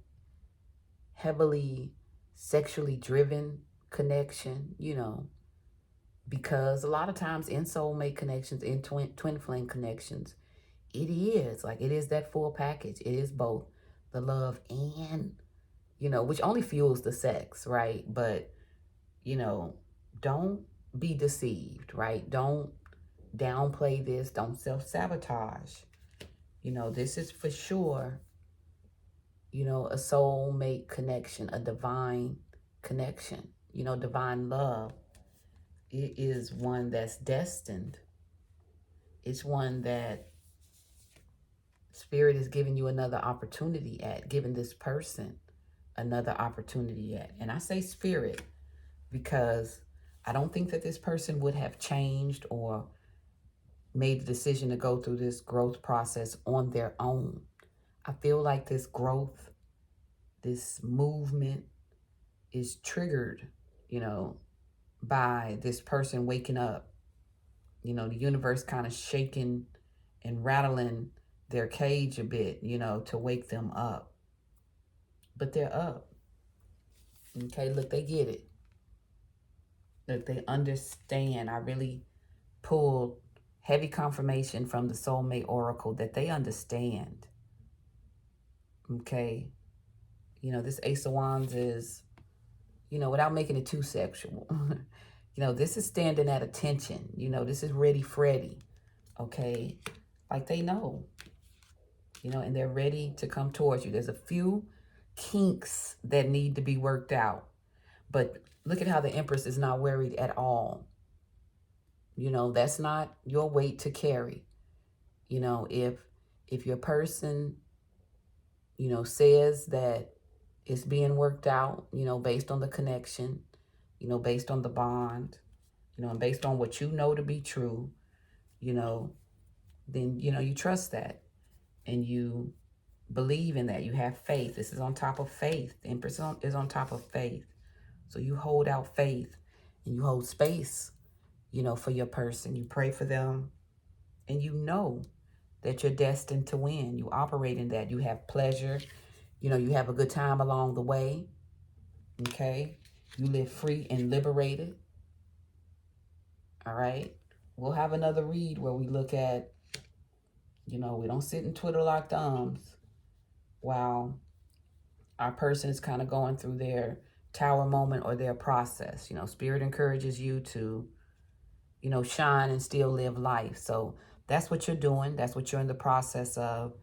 heavily sexually driven connection, you know, because a lot of times in soulmate connections, in twin flame connections, it is that full package. It is both the love and, you know, which only fuels the sex, right? But, you know, don't be deceived, right? Don't downplay this. Don't self-sabotage. You know, this is for sure, you know, a soulmate connection, a divine connection, you know, divine love. It is one that's destined. It's one that Spirit is giving you another opportunity at, giving this person another opportunity at. And I say Spirit because I don't think that this person would have changed or made the decision to go through this growth process on their own. I feel like this growth, this movement is triggered, you know, by this person waking up. You know, the universe kind of shaking and rattling their cage a bit, you know, to wake them up. But they're up. Okay, look, they get it. Look, they understand. I really pulled heavy confirmation from the Soulmate Oracle that they understand. Okay. You know, this Ace of Wands is, you know, without making it too sexual, you know, this is standing at attention. You know, this is ready Freddy. Okay. Like they know. you know, and they're ready to come towards you. There's a few kinks that need to be worked out. But look at how the Empress is not worried at all. You know, that's not your weight to carry. You know, if your person, you know, says that it's being worked out, you know, based on the connection, you know, based on the bond, you know, and based on what you know to be true, you know, then, you know, you trust that and you believe in that. You have faith. This is on top of faith. The Empress is on top of faith. So you hold out faith and you hold space, you know, for your person. You pray for them and you know that you're destined to win. You operate in that. You have pleasure. You know, you have a good time along the way. Okay. You live free and liberated. All right. We'll have another read where we look at, you know, we don't sit and twiddle our thumbs while our person is kind of going through their tower moment or their process. You know, Spirit encourages you to, you know, shine and still live life. So that's what you're doing. That's what you're in the process of.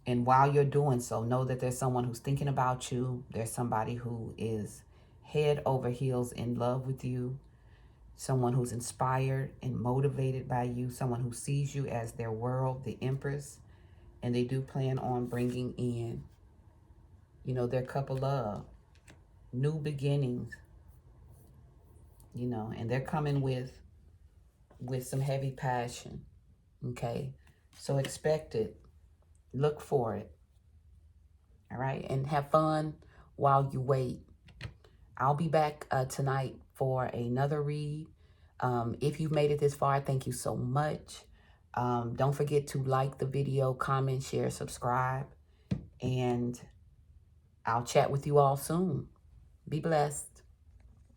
And while you're doing so, know that there's someone who's thinking about you. There's somebody who is head over heels in love with you. Someone who's inspired and motivated by you. Someone who sees you as their world, the Empress. And they do plan on bringing in, you know, their cup of love. New beginnings. You know, and they're coming with some heavy passion. Okay. So expect it. Look for it. All right. And have fun while you wait. I'll be back tonight for another read. If you've made it this far, thank you so much. Don't forget to like the video, comment, share, subscribe. And I'll chat with you all soon. Be blessed.